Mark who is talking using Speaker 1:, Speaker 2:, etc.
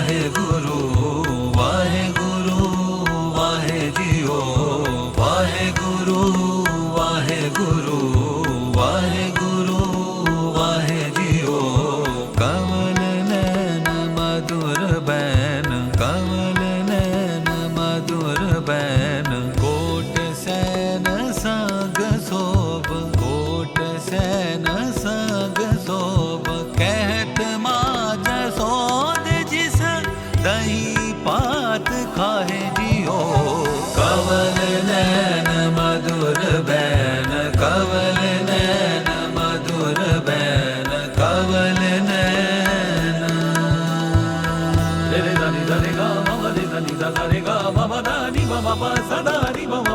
Speaker 1: वाहे गुरु वाहे गुरु वाहे जियो वाहे गुरु वाहे गुरु वाहे गुरु वाहे जियो कमल नैन मधुर ban कमल नैन मधुर ban coat San संग शोभ coat San संग शोभ कहत माज सोद जिस दही पात खाहे जियो कवल नैन मधुर बैन कवल नैन मधुर बैन कवल नैन
Speaker 2: रे रे दा नी दा रे गा मा मा रे दा नी दा दा रे गा मा मा दा नी मा मा पा सा दा नी मा मा